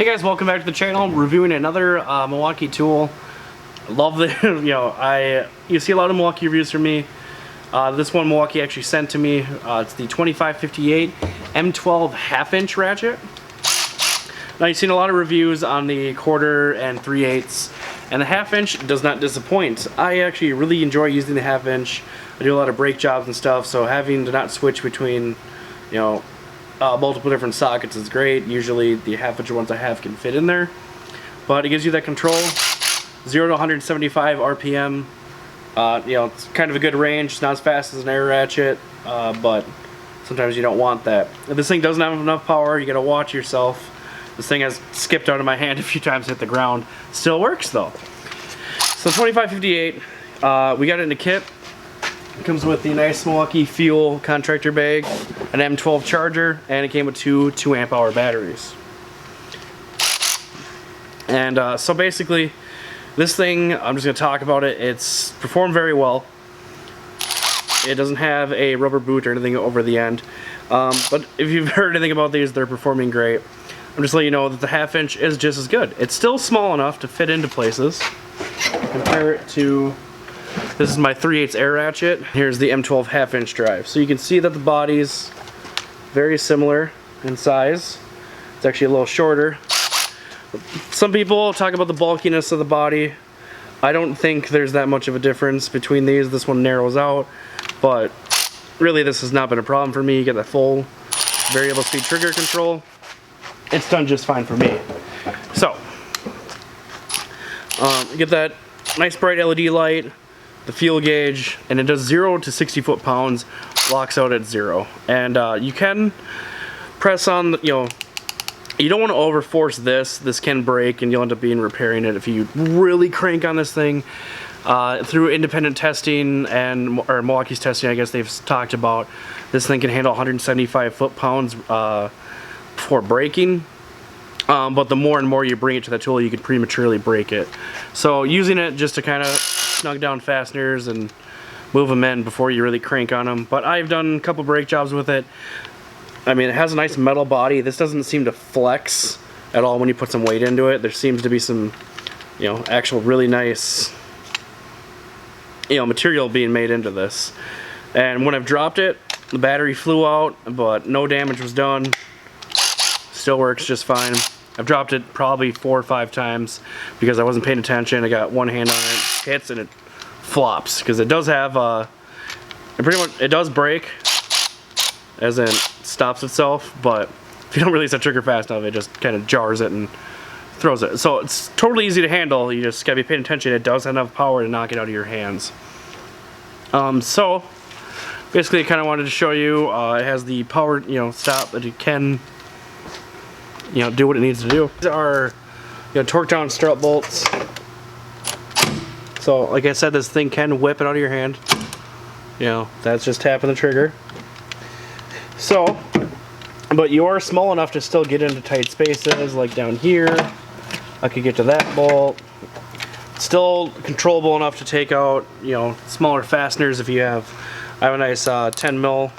Hey guys, welcome back to the channel. I'm reviewing another Milwaukee tool. Love the, you see a lot of Milwaukee reviews from me. This one Milwaukee actually sent to me. It's the 2558 M12 half-inch ratchet. Now you've seen a lot of reviews on the 1/4 and 3/8, and the half-inch does not disappoint. I actually really enjoy using the half-inch. I do a lot of brake jobs and stuff, so having to not switch between, multiple different sockets is great. Usually the half-inch ones I have can fit in there, but it gives you that control. 0 to 175 RPM. It's kind of a good range. It's not as fast as an air ratchet, but sometimes you don't want that. If this thing doesn't have enough power, you gotta watch yourself. This thing has skipped out of my hand a few times, hit the ground. Still works though. So 2558, we got it in a kit. It comes with the nice Milwaukee fuel contractor bag, an M12 charger, and it came with two 2-amp-hour batteries. And so basically, this thing, I'm just going to talk about it. It's performed very well. It doesn't have a rubber boot or anything over the end. But if you've heard anything about these, they're performing great. I'm just letting you know that the half-inch is just as good. It's still small enough to fit into places. Compare it to, this is my 3/8 air ratchet. Here's the M12 half-inch drive. So you can see that the body's very similar in size. It's actually a little shorter. Some people talk about the bulkiness of the body. I don't think there's that much of a difference between these. This one narrows out, but really this has not been a problem for me. You get that full variable speed trigger control. It's done just fine for me. So, you get that nice bright LED light, the fuel gauge, and it does 0 to 60 foot-pounds, locks out at 0. And you can press on, you don't want to overforce this. This can break and you'll end up repairing it if you really crank on this thing. Through independent testing or Milwaukee's testing, I guess they've talked about this thing can handle 175 foot-pounds before breaking. But the more and more you bring it to the tool, you could prematurely break it. So using it just to kind of snug down fasteners and move them in before you really crank on them. But I've done a couple brake jobs with it. I mean, it has a nice metal body. This doesn't seem to flex at all when you put some weight into it. There seems to be some, actual really nice, material being made into this. And when I've dropped it, the battery flew out, but no damage was done. Still works just fine. I've dropped it probably 4 or 5 times because I wasn't paying attention. I got one hand on it, hits, and it flops because it does have it does break, as in stops itself, but if you don't release that trigger fast enough, it just kind of jars it and throws it. So it's totally easy to handle. You just gotta be paying attention. It does have enough power to knock it out of your hands. So basically, I kind of wanted to show you. It has the power, stop that you can, do what it needs to do. These are, torque down strut bolts. So, like I said, this thing can whip it out of your hand. That's just tapping the trigger. So, but you are small enough to still get into tight spaces, like down here. I could get to that bolt. Still controllable enough to take out, smaller fasteners if you have. I have a nice 10 mil.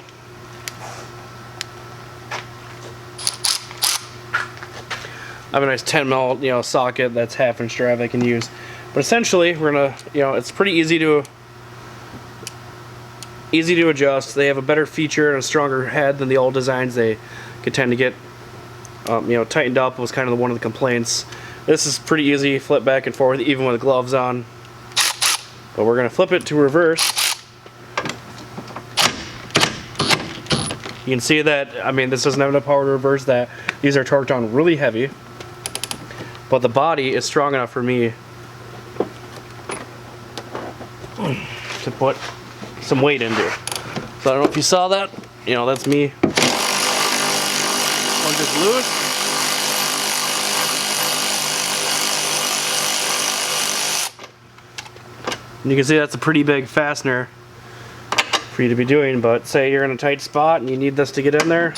I have a nice 10 mil, socket that's half-inch drive I can use. But essentially, we're gonna, it's pretty easy to adjust. They have a better feature and a stronger head than the old designs. They could tend to get, tightened up. Was kind of one of the complaints. This is pretty easy, flip back and forth, even with gloves on. But we're gonna flip it to reverse. You can see that, this doesn't have enough power to reverse that. These are torqued down really heavy. But the body is strong enough for me to put some weight into. So I don't know if you saw that. That's me. One just loose. And you can see that's a pretty big fastener for you to be doing, but say you're in a tight spot and you need this to get in there.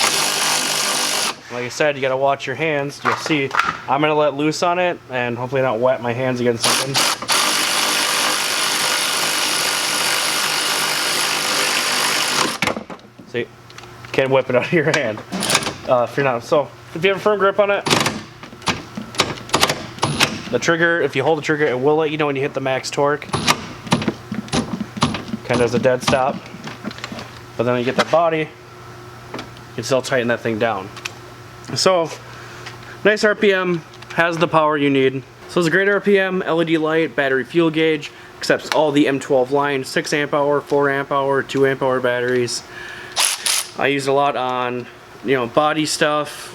Like I said, you gotta watch your hands. You'll see I'm gonna let loose on it and hopefully not wet my hands against something. See, can't whip it out of your hand if you're not. So if you have a firm grip on it, The trigger, if you hold the trigger, it will let you know when you hit the max torque. Kind of as a dead stop. But then when you get that body, you can still tighten that thing down. So, nice RPM, has the power you need. So it's a great RPM, LED light, battery fuel gauge, accepts all the M12 line, 6 amp hour, 4 amp hour, 2 amp hour batteries. I use it a lot on, body stuff,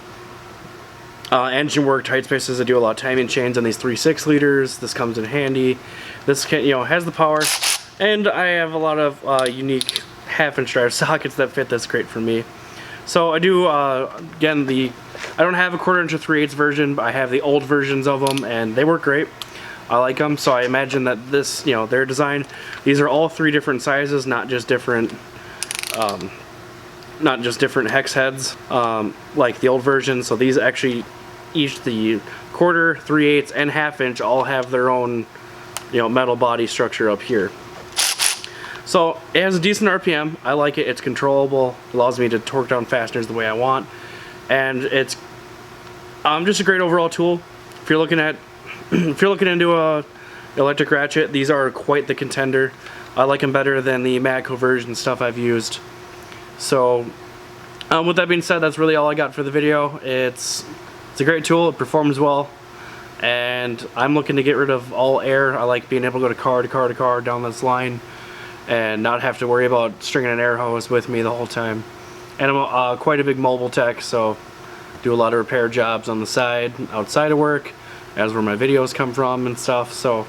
engine work, tight spaces. I do a lot of timing chains on these 3.6 liters. This comes in handy. This can, has the power, and I have a lot of unique half-inch drive sockets that fit this great for me. So I do, again, I don't have a 1/4 inch or 3/8 version, but I have the old versions of them, and they work great. I like them, so I imagine that this, their design, these are all 3 different sizes, not just different hex heads, like the old version. So these actually, each the 1/4, 3/8, and 1/2 inch all have their own, metal body structure up here. So it has a decent RPM. I like it. It's controllable. Allows me to torque down fasteners the way I want, and it's just a great overall tool. If you're looking into a electric ratchet, these are quite the contender. I like them better than the Matco version stuff I've used. So with that being said, that's really all I got for the video. It's a great tool. It performs well, and I'm looking to get rid of all air. I like being able to go to car to car to car down this line and not have to worry about stringing an air hose with me the whole time. And I'm quite a big mobile tech, so do a lot of repair jobs on the side, outside of work, as where my videos come from and stuff. So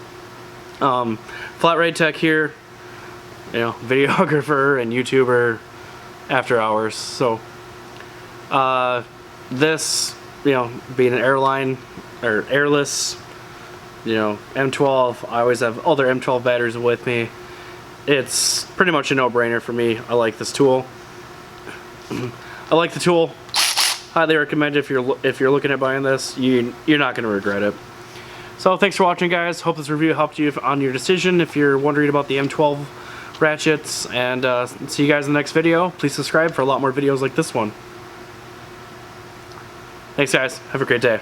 flat rate tech here, videographer and YouTuber after hours. So this, being an airline or airless, M12, I always have other M12 batteries with me. It's pretty much a no-brainer for me. I like this tool. I like the tool. Highly recommend it if you're looking at buying this. You're not going to regret it. So thanks for watching, guys. Hope this review helped you on your decision if you're wondering about the M12 ratchets. And see you guys in the next video. Please subscribe for a lot more videos like this one. Thanks, guys. Have a great day.